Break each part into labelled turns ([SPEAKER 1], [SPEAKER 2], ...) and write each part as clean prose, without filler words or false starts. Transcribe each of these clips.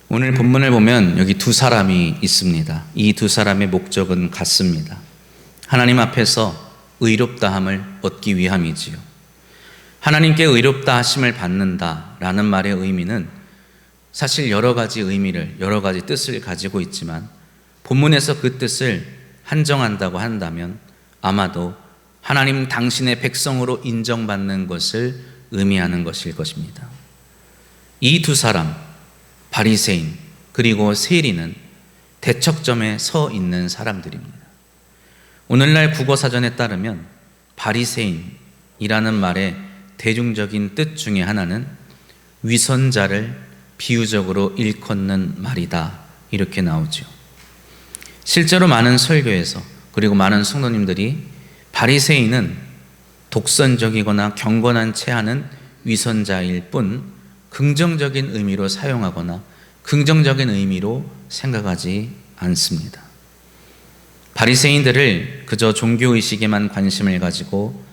[SPEAKER 1] 오늘 본문을 보면 여기 두 사람이 있습니다. 이 두 사람의 목적은 같습니다. 하나님 앞에서 의롭다함을 얻기 위함이지요. 하나님께 의롭다 하심을 받는다라는 말의 의미는 사실 여러 가지 의미를, 여러 가지 뜻을 가지고 있지만 본문에서 그 뜻을 한정한다고 한다면 아마도 하나님 당신의 백성으로 인정받는 것을 의미하는 것일 것입니다. 이 두 사람, 바리새인 그리고 세리는 대척점에 서 있는 사람들입니다. 오늘날 국어사전에 따르면 바리새인이라는 말의 대중적인 뜻 중에 하나는 위선자를 비유적으로 일컫는 말이다, 이렇게 나오죠. 실제로 많은 설교에서 그리고 많은 성도님들이 바리새인은 독선적이거나 경건한 체하는 위선자일 뿐 긍정적인 의미로 사용하거나 긍정적인 의미로 생각하지 않습니다. 바리새인들을 그저 종교의식에만 관심을 가지고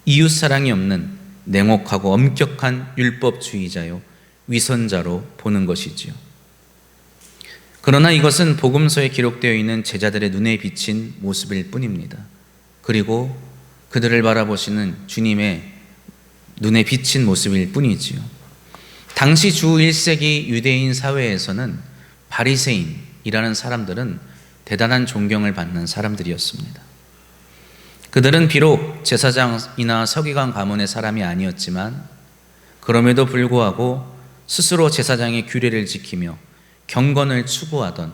[SPEAKER 1] 이웃사랑이 없는 냉혹하고 엄격한 율법주의자요 위선자로 보는 것이지요. 그러나 이것은 복음서에 기록되어 있는 제자들의 눈에 비친 모습일 뿐입니다. 그리고 그들을 바라보시는 주님의 눈에 비친 모습일 뿐이지요. 당시 주 1세기 유대인 사회에서는 바리새인이라는 사람들은 대단한 존경을 받는 사람들이었습니다. 그들은 비록 제사장이나 서기관 가문의 사람이 아니었지만 그럼에도 불구하고 스스로 제사장의 규례를 지키며 경건을 추구하던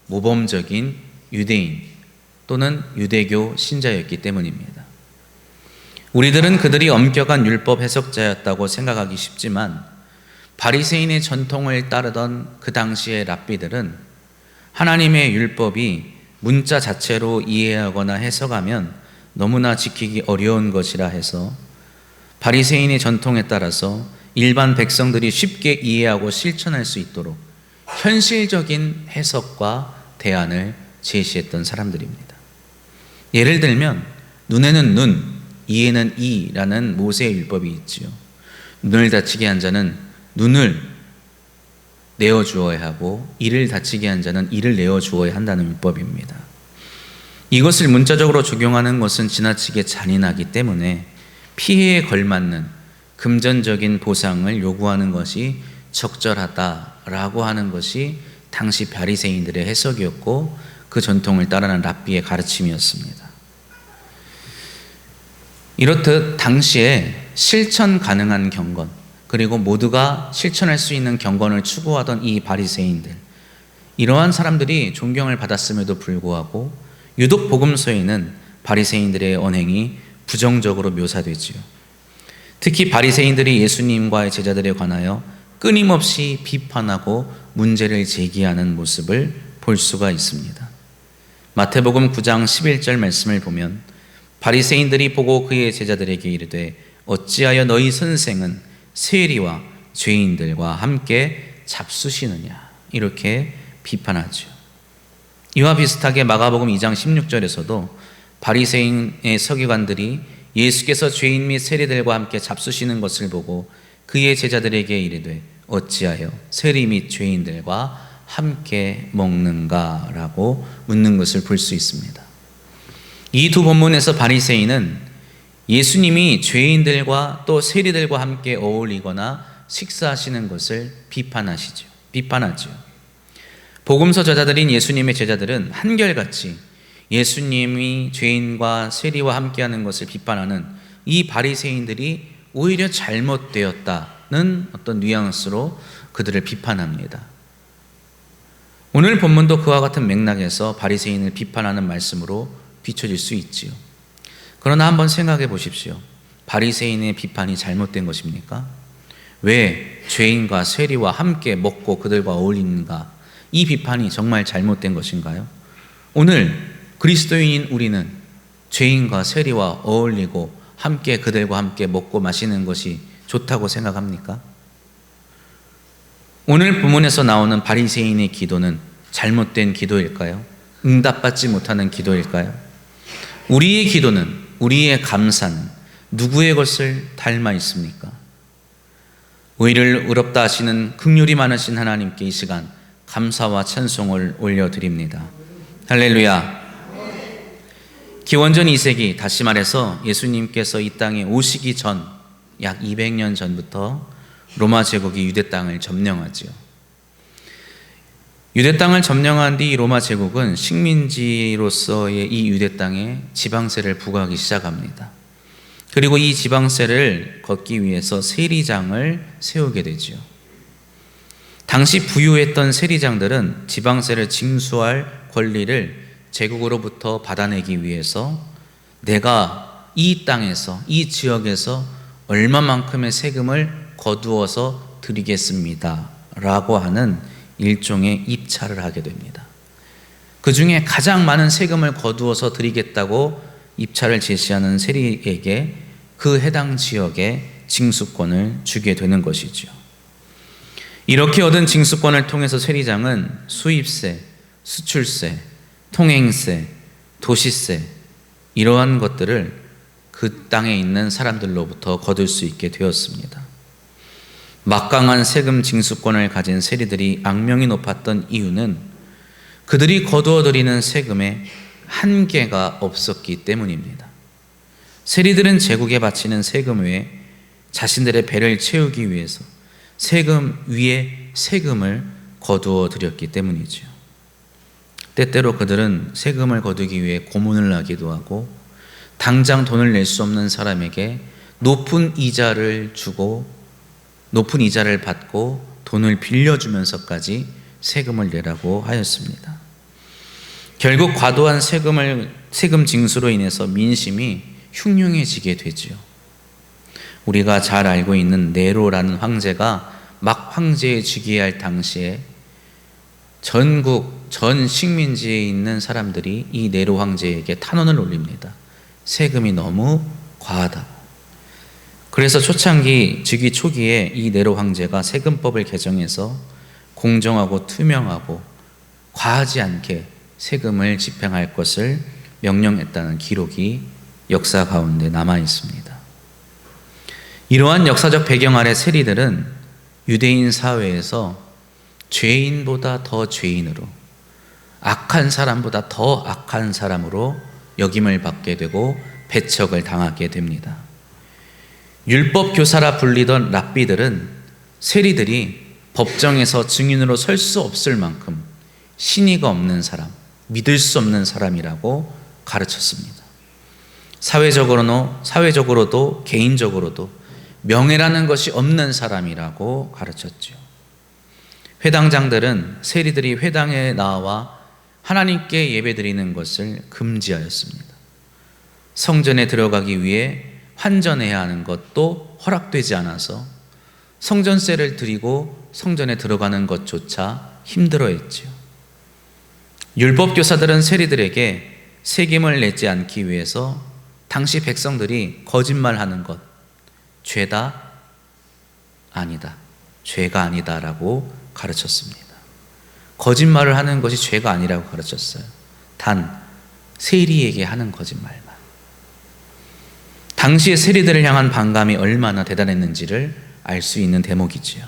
[SPEAKER 1] 모범적인 유대인 또는 유대교 신자였기 때문입니다. 우리들은 그들이 엄격한 율법 해석자였다고 생각하기 쉽지만 바리새인의 전통을 따르던 그 당시의 랍비들은 하나님의 율법이 문자 자체로 이해하거나 해석하면 너무나 지키기 어려운 것이라 해서 바리새인의 전통에 따라서 일반 백성들이 쉽게 이해하고 실천할 수 있도록 현실적인 해석과 대안을 제시했던 사람들입니다. 예를 들면 눈에는 눈, 이에는 이라는 모세의 율법이 있지요. 눈을 다치게 한 자는 눈을 내어주어야 하고 이를 다치게 한 자는 이를 내어주어야 한다는 율법입니다. 이것을 문자적으로 적용하는 것은 지나치게 잔인하기 때문에 피해에 걸맞는 금전적인 보상을 요구하는 것이 적절하다라고 하는 것이 당시 바리새인들의 해석이었고 그 전통을 따르는 랍비의 가르침이었습니다. 이렇듯 당시에 실천 가능한 경건 그리고 모두가 실천할 수 있는 경건을 추구하던 이 바리새인들, 이러한 사람들이 존경을 받았음에도 불구하고 유독 복음서에는 바리새인들의 언행이 부정적으로 묘사되지요. 특히 바리새인들이 예수님과의 제자들에 관하여 끊임없이 비판하고 문제를 제기하는 모습을 볼 수가 있습니다. 마태복음 9장 11절 말씀을 보면 바리새인들이 보고 그의 제자들에게 이르되 어찌하여 너희 선생은 세리와 죄인들과 함께 잡수시느냐, 이렇게 비판하죠. 이와 비슷하게 마가복음 2장 16절에서도 바리새인의 서기관들이 예수께서 죄인 및 세리들과 함께 잡수시는 것을 보고 그의 제자들에게 이르되 어찌하여 세리 및 죄인들과 함께 먹는가라고 묻는 것을 볼 수 있습니다. 이 두 본문에서 바리새인은 예수님이 죄인들과 또 세리들과 함께 어울리거나 식사하시는 것을 비판하죠. 복음서 저자들인 예수님의 제자들은 한결같이 예수님이 죄인과 세리와 함께하는 것을 비판하는 이 바리새인들이 오히려 잘못되었다는 어떤 뉘앙스로 그들을 비판합니다. 오늘 본문도 그와 같은 맥락에서 바리새인을 비판하는 말씀으로 비춰질 수 있지요. 그러나 한번 생각해 보십시오. 바리새인의 비판이 잘못된 것입니까? 왜 죄인과 세리와 함께 먹고 그들과 어울리는가? 이 비판이 정말 잘못된 것인가요? 오늘 그리스도인인 우리는 죄인과 세리와 어울리고 함께 그들과 함께 먹고 마시는 것이 좋다고 생각합니까? 오늘 본문에서 나오는 바리새인의 기도는 잘못된 기도일까요? 응답받지 못하는 기도일까요? 우리의 기도는, 우리의 감사는 누구의 것을 닮아 있습니까? 우리를 의롭다 하시는 긍휼이 많으신 하나님께 이 시간 감사와 찬송을 올려드립니다. 할렐루야. 기원전 2세기, 다시 말해서 예수님께서 이 땅에 오시기 전 약 200년 전부터 로마 제국이 유대 땅을 점령하지요. 유대 땅을 점령한 뒤 로마 제국은 식민지로서의 이 유대 땅에 지방세를 부과하기 시작합니다. 그리고 이 지방세를 걷기 위해서 세리장을 세우게 되지요. 당시 부유했던 세리장들은 지방세를 징수할 권리를 제국으로부터 받아내기 위해서 내가 이 땅에서, 이 지역에서 얼마만큼의 세금을 거두어서 드리겠습니다 라고 하는 일종의 입찰을 하게 됩니다. 그 중에 가장 많은 세금을 거두어서 드리겠다고 입찰을 제시하는 세리에게 그 해당 지역의 징수권을 주게 되는 것이죠. 이렇게 얻은 징수권을 통해서 세리장은 수입세, 수출세, 통행세, 도시세 이러한 것들을 그 땅에 있는 사람들로부터 거둘 수 있게 되었습니다. 막강한 세금 징수권을 가진 세리들이 악명이 높았던 이유는 그들이 거두어들이는 세금에 한계가 없었기 때문입니다. 세리들은 제국에 바치는 세금 외에 자신들의 배를 채우기 위해서 세금 위에 세금을 거두어 드렸기 때문이죠. 때때로 그들은 세금을 거두기 위해 고문을 하기도 하고 당장 돈을 낼 수 없는 사람에게 높은 이자를 받고 돈을 빌려주면서까지 세금을 내라고 하였습니다. 결국 과도한 세금 징수로 인해서 민심이 흉흉해지게 되지요. 우리가 잘 알고 있는 네로라는 황제가 막 황제해지게 할 당시에 전 식민지에 있는 사람들이 이 네로 황제에게 탄원을 올립니다. 세금이 너무 과하다. 그래서 초창기 즉위 초기에 이 네로 황제가 세금법을 개정해서 공정하고 투명하고 과하지 않게 세금을 집행할 것을 명령했다는 기록이 역사 가운데 남아 있습니다. 이러한 역사적 배경 아래 세리들은 유대인 사회에서 죄인보다 더 죄인으로, 악한 사람보다 더 악한 사람으로 역임을 받게 되고 배척을 당하게 됩니다. 율법 교사라 불리던 랍비들은 세리들이 법정에서 증인으로 설 수 없을 만큼 신의가 없는 사람, 믿을 수 없는 사람이라고 가르쳤습니다. 사회적으로도 개인적으로도 명예라는 것이 없는 사람이라고 가르쳤죠. 회당장들은 세리들이 회당에 나와 하나님께 예배드리는 것을 금지하였습니다. 성전에 들어가기 위해 환전해야 하는 것도 허락되지 않아서 성전세를 드리고 성전에 들어가는 것조차 힘들어했지요. 율법교사들은 세리들에게 세금을 내지 않기 위해서 당시 백성들이 거짓말하는 것, 죄다 아니다, 죄가 아니다라고 가르쳤습니다. 거짓말을 하는 것이 죄가 아니라고 가르쳤어요. 단 세리에게 하는 거짓말만. 당시의 세리들을 향한 반감이 얼마나 대단했는지를 알 수 있는 대목이지요.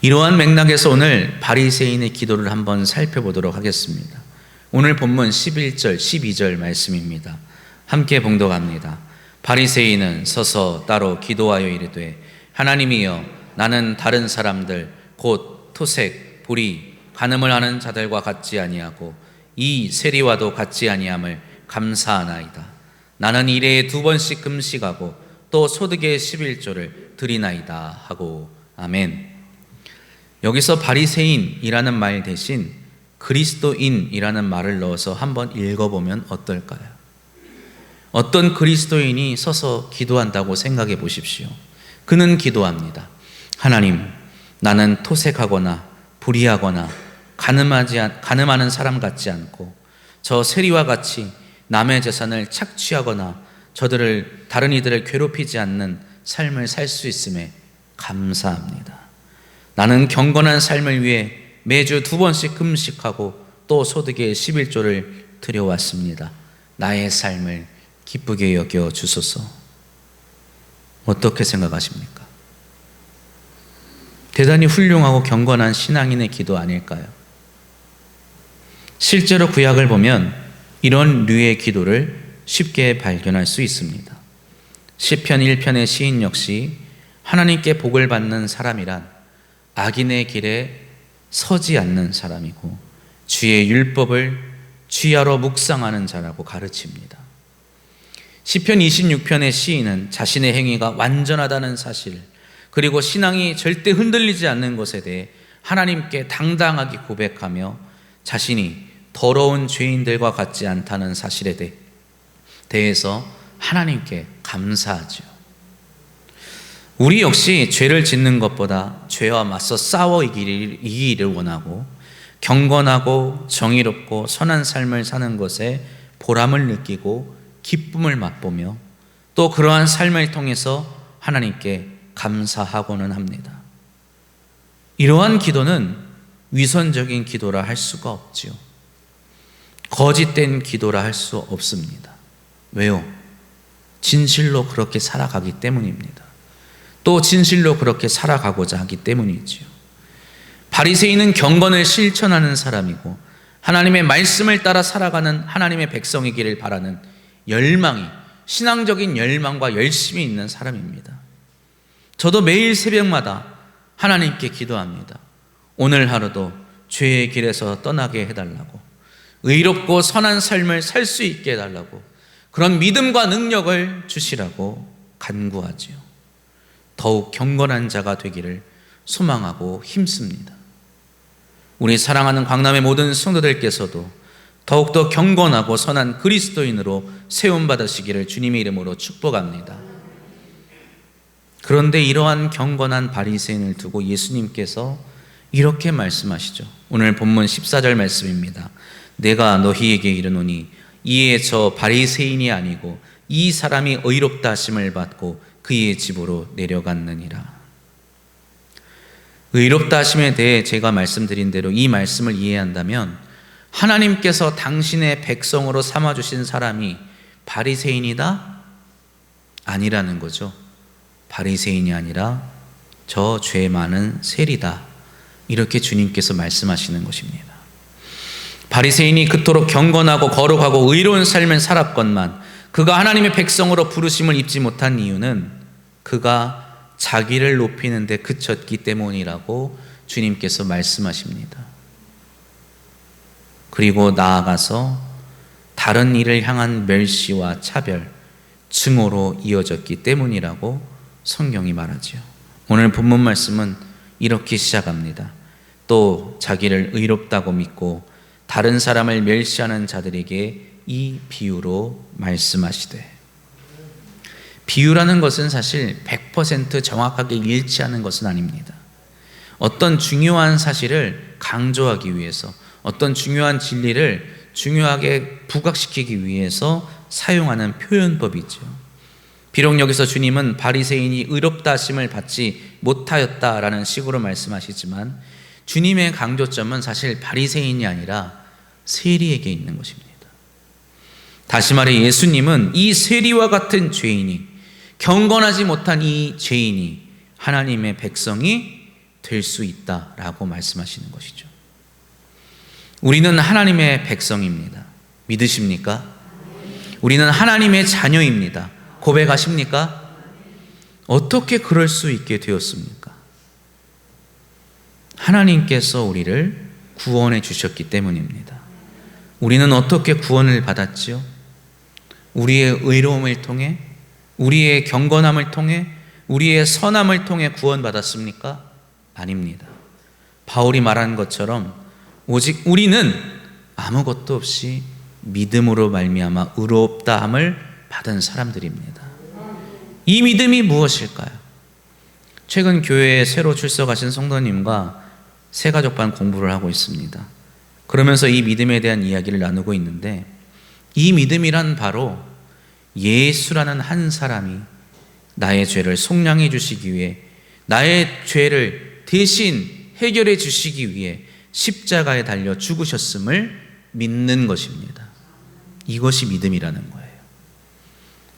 [SPEAKER 1] 이러한 맥락에서 오늘 바리새인의 기도를 한번 살펴보도록 하겠습니다. 오늘 본문 11절, 12절 말씀입니다. 함께 봉독합니다. 바리새인은 서서 따로 기도하여 이르되 하나님이여 나는 다른 사람들 곧 토색, 불의, 간음을 하는 자들과 같지 아니하고 이 세리와도 같지 아니함을 감사하나이다. 나는 일해에 2번씩 금식하고 또 소득의 11조를 드리나이다 하고 아멘. 여기서 바리새인이라는 말 대신 그리스도인이라는 말을 넣어서 한번 읽어보면 어떨까요? 어떤 그리스도인이 서서 기도한다고 생각해 보십시오. 그는 기도합니다. 하나님, 나는 토색하거나 불의하거나 간음하는 사람 같지 않고 저 세리와 같이 남의 재산을 착취하거나 다른 이들을 괴롭히지 않는 삶을 살 수 있음에 감사합니다. 나는 경건한 삶을 위해 매주 2번씩 금식하고 또 소득의 11조를 드려왔습니다. 나의 삶을 기쁘게 여겨 주소서. 어떻게 생각하십니까? 대단히 훌륭하고 경건한 신앙인의 기도 아닐까요? 실제로 구약을 보면 이런 류의 기도를 쉽게 발견할 수 있습니다. 시편 1편의 시인 역시 하나님께 복을 받는 사람이란 악인의 길에 서지 않는 사람이고 주의 율법을 주야로 묵상하는 자라고 가르칩니다. 시편 26편의 시인은 자신의 행위가 완전하다는 사실, 그리고 신앙이 절대 흔들리지 않는 것에 대해 하나님께 당당하게 고백하며 자신이 더러운 죄인들과 같지 않다는 사실에 대해서 하나님께 감사하죠. 우리 역시 죄를 짓는 것보다 죄와 맞서 싸워 이기기를 원하고 경건하고 정의롭고 선한 삶을 사는 것에 보람을 느끼고 기쁨을 맛보며 또 그러한 삶을 통해서 하나님께 감사하고는 합니다. 이러한 기도는 위선적인 기도라 할 수가 없지요. 거짓된 기도라 할 수 없습니다. 왜요? 진실로 그렇게 살아가기 때문입니다. 또 진실로 그렇게 살아가고자 하기 때문이지요. 바리새인은 경건을 실천하는 사람이고 하나님의 말씀을 따라 살아가는 하나님의 백성이기를 바라는 열망이, 신앙적인 열망과 열심이 있는 사람입니다. 저도 매일 새벽마다 하나님께 기도합니다. 오늘 하루도 죄의 길에서 떠나게 해달라고, 의롭고 선한 삶을 살 수 있게 해달라고, 그런 믿음과 능력을 주시라고 간구하지요. 더욱 경건한 자가 되기를 소망하고 힘씁니다. 우리 사랑하는 광남의 모든 성도들께서도 더욱더 경건하고 선한 그리스도인으로 세움받으시기를 주님의 이름으로 축복합니다. 그런데 이러한 경건한 바리새인을 두고 예수님께서 이렇게 말씀하시죠. 오늘 본문 14절 말씀입니다. 내가 너희에게 이르노니 이에 저 바리새인이 아니고 이 사람이 의롭다 하심을 받고 그의 집으로 내려갔느니라. 의롭다 하심에 대해 제가 말씀드린 대로 이 말씀을 이해한다면 하나님께서 당신의 백성으로 삼아주신 사람이 바리새인이다? 아니라는 거죠. 바리새인이 아니라 저 죄 많은 세리다, 이렇게 주님께서 말씀하시는 것입니다. 바리새인이 그토록 경건하고 거룩하고 의로운 삶을 살았건만 그가 하나님의 백성으로 부르심을 입지 못한 이유는 그가 자기를 높이는 데 그쳤기 때문이라고 주님께서 말씀하십니다. 그리고 나아가서 다른 이를 향한 멸시와 차별, 증오로 이어졌기 때문이라고 성경이 말하지요. 오늘 본문 말씀은 이렇게 시작합니다. 또 자기를 의롭다고 믿고 다른 사람을 멸시하는 자들에게 이 비유로 말씀하시되, 비유라는 것은 사실 100% 정확하게 일치하는 것은 아닙니다. 어떤 중요한 사실을 강조하기 위해서, 어떤 중요한 진리를 중요하게 부각시키기 위해서 사용하는 표현법이죠. 비록 여기서 주님은 바리새인이 의롭다 하심을 받지 못하였다라는 식으로 말씀하시지만 주님의 강조점은 사실 바리새인이 아니라 세리에게 있는 것입니다. 다시 말해 예수님은 이 세리와 같은 죄인이, 경건하지 못한 이 죄인이 하나님의 백성이 될 수 있다라고 말씀하시는 것이죠. 우리는 하나님의 백성입니다. 믿으십니까? 우리는 하나님의 자녀입니다. 고백하십니까? 어떻게 그럴 수 있게 되었습니까? 하나님께서 우리를 구원해 주셨기 때문입니다. 우리는 어떻게 구원을 받았지요? 우리의 의로움을 통해, 우리의 경건함을 통해, 우리의 선함을 통해 구원받았습니까? 아닙니다. 바울이 말한 것처럼 오직 우리는 아무것도 없이 믿음으로 말미암아 의롭다함을 받은 사람들입니다. 이 믿음이 무엇일까요? 최근 교회에 새로 출석하신 성도님과 새가족반 공부를 하고 있습니다. 그러면서 이 믿음에 대한 이야기를 나누고 있는데, 이 믿음이란 바로 예수라는 한 사람이 나의 죄를 속량해 주시기 위해, 나의 죄를 대신 해결해 주시기 위해 십자가에 달려 죽으셨음을 믿는 것입니다. 이것이 믿음이라는 거예요.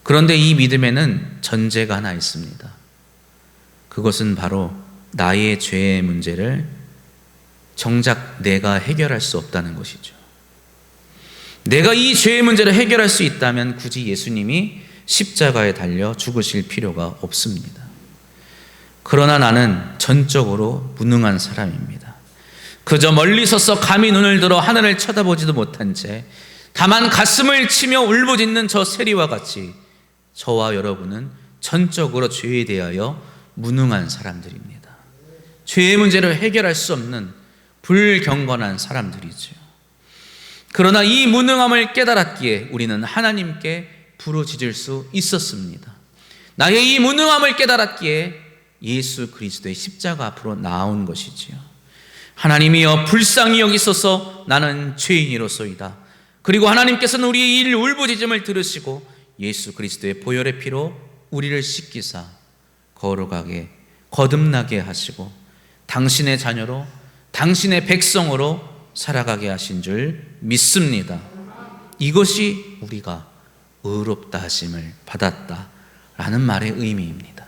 [SPEAKER 1] 그런데 이 믿음에는 전제가 하나 있습니다. 그것은 바로 나의 죄의 문제를 정작 내가 해결할 수 없다는 것이죠. 내가 이 죄의 문제를 해결할 수 있다면 굳이 예수님이 십자가에 달려 죽으실 필요가 없습니다. 그러나 나는 전적으로 무능한 사람입니다. 그저 멀리 서서 감히 눈을 들어 하늘을 쳐다보지도 못한 채 다만 가슴을 치며 울부짖는 저 세리와 같이 저와 여러분은 전적으로 죄에 대하여 무능한 사람들입니다. 죄의 문제를 해결할 수 없는 불경건한 사람들이죠. 그러나 이 무능함을 깨달았기에 우리는 하나님께 부르짖을 수 있었습니다. 나의 이 무능함을 깨달았기에 예수 그리스도의 십자가 앞으로 나온 것이지요. 하나님이여 불쌍히 여기소서, 나는 죄인이로소이다. 그리고 하나님께서는 우리의 이 울부짖음을 들으시고 예수 그리스도의 보혈의 피로 우리를 씻기사 거룩하게 거듭나게 하시고 당신의 자녀로, 당신의 백성으로 살아가게 하신 줄 믿습니다. 이것이 우리가 의롭다 하심을 받았다라는 말의 의미입니다.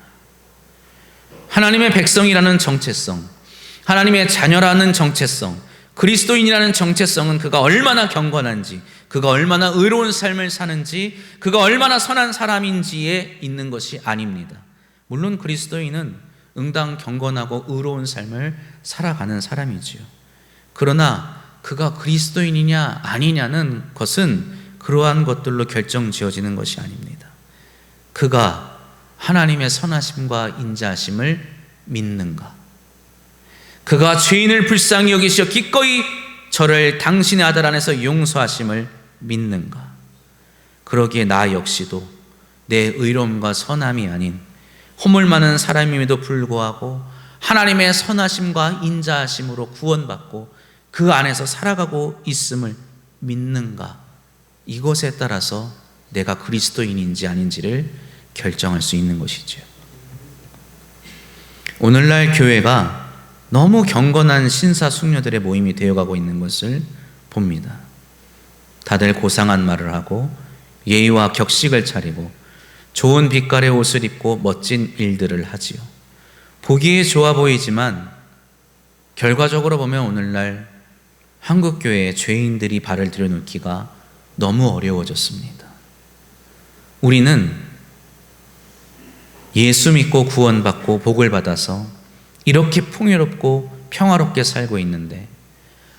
[SPEAKER 1] 하나님의 백성이라는 정체성, 하나님의 자녀라는 정체성, 그리스도인이라는 정체성은 그가 얼마나 경건한지, 그가 얼마나 의로운 삶을 사는지, 그가 얼마나 선한 사람인지에 있는 것이 아닙니다. 물론 그리스도인은 응당 경건하고 의로운 삶을 살아가는 사람이지요. 그러나 그가 그리스도인이냐 아니냐는 것은 그러한 것들로 결정지어지는 것이 아닙니다. 그가 하나님의 선하심과 인자하심을 믿는가? 그가 죄인을 불쌍히 여기시어 기꺼이 저를 당신의 아들 안에서 용서하심을 믿는가? 그러기에 나 역시도 내 의로움과 선함이 아닌 허물 많은 사람임에도 불구하고 하나님의 선하심과 인자하심으로 구원받고 그 안에서 살아가고 있음을 믿는가? 이것에 따라서 내가 그리스도인인지 아닌지를 결정할 수 있는 것이죠. 오늘날 교회가 너무 경건한 신사숙녀들의 모임이 되어가고 있는 것을 봅니다. 다들 고상한 말을 하고 예의와 격식을 차리고 좋은 빛깔의 옷을 입고 멋진 일들을 하지요. 보기에 좋아 보이지만 결과적으로 보면 오늘날 한국교회에 죄인들이 발을 들여놓기가 너무 어려워졌습니다. 우리는 예수 믿고 구원받고 복을 받아서 이렇게 풍요롭고 평화롭게 살고 있는데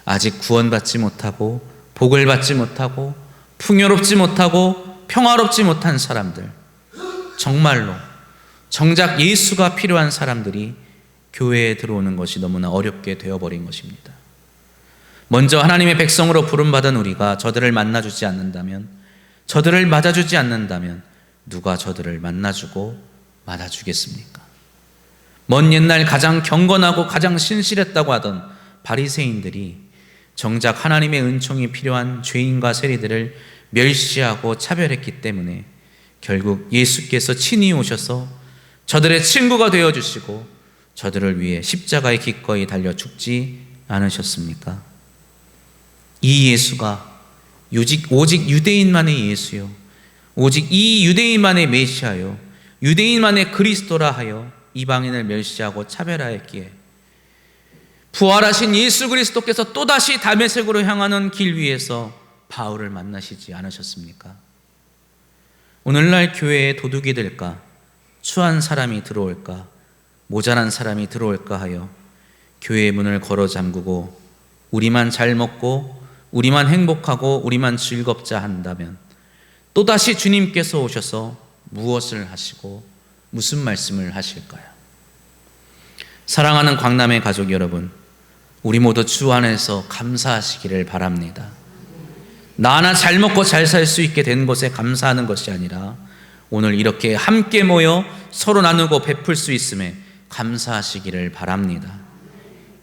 [SPEAKER 1] 아직 구원받지 못하고 복을 받지 못하고 풍요롭지 못하고 평화롭지 못한 사람들, 정말로 정작 예수가 필요한 사람들이 교회에 들어오는 것이 너무나 어렵게 되어버린 것입니다. 먼저 하나님의 백성으로 부름받은 우리가 저들을 만나주지 않는다면, 저들을 맞아주지 않는다면 누가 저들을 만나주고 맞아주겠습니까? 먼 옛날 가장 경건하고 가장 신실했다고 하던 바리새인들이 정작 하나님의 은총이 필요한 죄인과 세리들을 멸시하고 차별했기 때문에 결국 예수께서 친히 오셔서 저들의 친구가 되어주시고 저들을 위해 십자가에 기꺼이 달려 죽지 않으셨습니까? 이 예수가 오직 유대인만의 예수요, 오직 이 유대인만의 메시아요, 유대인만의 그리스도라 하여 이방인을 멸시하고 차별하였기에 부활하신 예수 그리스도께서 또다시 다메섹으로 향하는 길 위에서 바울을 만나시지 않으셨습니까? 오늘날 교회에 도둑이 될까, 추한 사람이 들어올까, 모자란 사람이 들어올까 하여 교회의 문을 걸어 잠그고 우리만 잘 먹고 우리만 행복하고 우리만 즐겁자 한다면 또다시 주님께서 오셔서 무엇을 하시고 무슨 말씀을 하실까요? 사랑하는 광남의 가족 여러분, 우리 모두 주 안에서 감사하시기를 바랍니다. 나 하나 잘 먹고 잘 살 수 있게 된 것에 감사하는 것이 아니라 오늘 이렇게 함께 모여 서로 나누고 베풀 수 있음에 감사하시기를 바랍니다.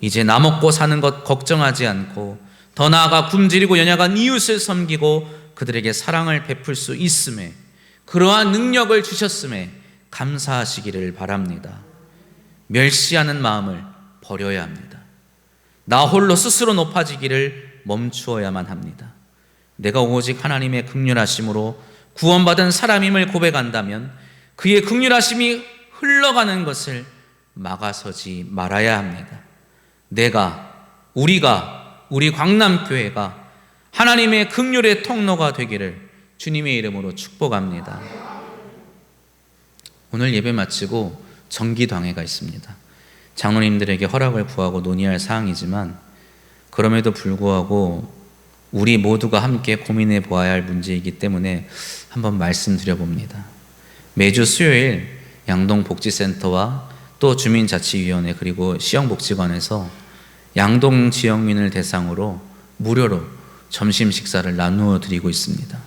[SPEAKER 1] 이제 나 먹고 사는 것 걱정하지 않고 더 나아가 굶주리고 연약한 이웃을 섬기고 그들에게 사랑을 베풀 수 있음에, 그러한 능력을 주셨음에 감사하시기를 바랍니다. 멸시하는 마음을 버려야 합니다. 나 홀로 스스로 높아지기를 멈추어야만 합니다. 내가 오직 하나님의 긍휼하심으로 구원받은 사람임을 고백한다면 그의 긍휼하심이 흘러가는 것을 막아서지 말아야 합니다. 우리 광남교회가 하나님의 긍휼의 통로가 되기를 주님의 이름으로 축복합니다. 오늘 예배 마치고 정기당회가 있습니다. 장로님들에게 허락을 구하고 논의할 사항이지만 그럼에도 불구하고 우리 모두가 함께 고민해 보아야 할 문제이기 때문에 한번 말씀드려 봅니다. 매주 수요일 양동복지센터와 또 주민자치위원회 그리고 시영복지관에서 양동 지역민을 대상으로 무료로 점심 식사를 나누어 드리고 있습니다.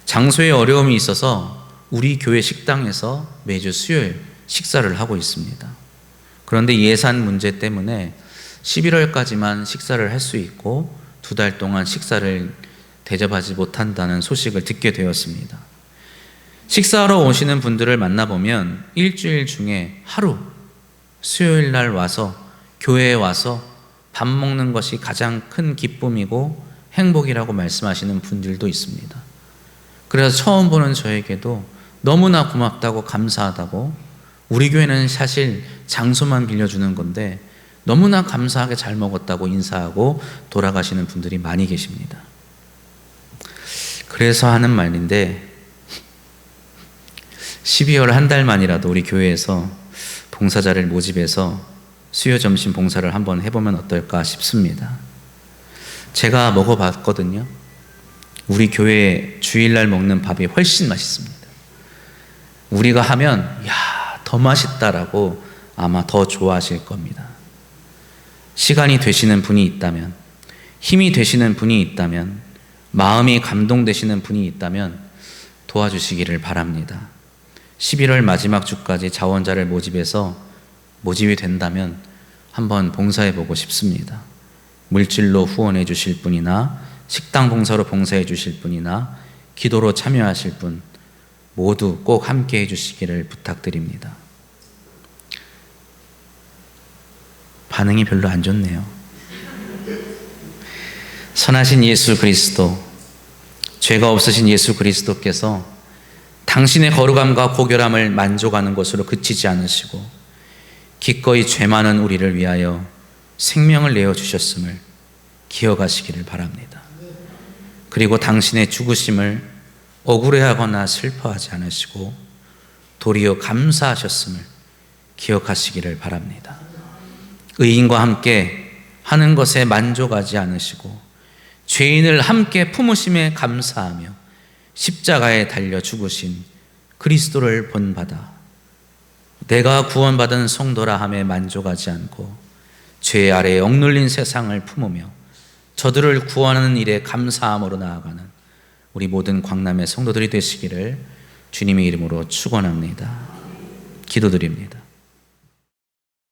[SPEAKER 1] 장소에 어려움이 있어서 우리 교회 식당에서 매주 수요일 식사를 하고 있습니다. 그런데 예산 문제 때문에 11월까지만 식사를 할 수 있고 2달 동안 식사를 대접하지 못한다는 소식을 듣게 되었습니다. 식사하러 오시는 분들을 만나보면 일주일 중에 하루 수요일 날 와서 교회에 와서 밥 먹는 것이 가장 큰 기쁨이고 행복이라고 말씀하시는 분들도 있습니다. 그래서 처음 보는 저에게도 너무나 고맙다고 감사하다고, 우리 교회는 사실 장소만 빌려주는 건데 너무나 감사하게 잘 먹었다고 인사하고 돌아가시는 분들이 많이 계십니다. 그래서 하는 말인데 12월 한 달만이라도 우리 교회에서 봉사자를 모집해서 수요 점심 봉사를 한번 해보면 어떨까 싶습니다. 제가 먹어봤거든요. 우리 교회 주일날 먹는 밥이 훨씬 맛있습니다. 우리가 하면 더 맛있다라고 아마 더 좋아하실 겁니다. 시간이 되시는 분이 있다면, 힘이 되시는 분이 있다면, 마음이 감동되시는 분이 있다면 도와주시기를 바랍니다. 11월 마지막 주까지 자원자를 모집해서 모집이 된다면 한번 봉사해보고 싶습니다. 물질로 후원해 주실 분이나 식당 봉사로 봉사해 주실 분이나 기도로 참여하실 분 모두 꼭 함께 해주시기를 부탁드립니다. 반응이 별로 안 좋네요. 선하신 예수 그리스도, 죄가 없으신 예수 그리스도께서 당신의 거룩함과 고결함을 만족하는 것으로 그치지 않으시고 기꺼이 죄 많은 우리를 위하여 생명을 내어주셨음을 기억하시기를 바랍니다. 그리고 당신의 죽으심을 억울해하거나 슬퍼하지 않으시고 도리어 감사하셨음을 기억하시기를 바랍니다. 의인과 함께 하는 것에 만족하지 않으시고 죄인을 함께 품으심에 감사하며 십자가에 달려 죽으신 그리스도를 본받아 내가 구원받은 성도라 함에 만족하지 않고 죄 아래 억눌린 세상을 품으며 저들을 구원하는 일에 감사함으로 나아가는 우리 모든 광남의 성도들이 되시기를 주님의 이름으로 축원합니다. 기도드립니다.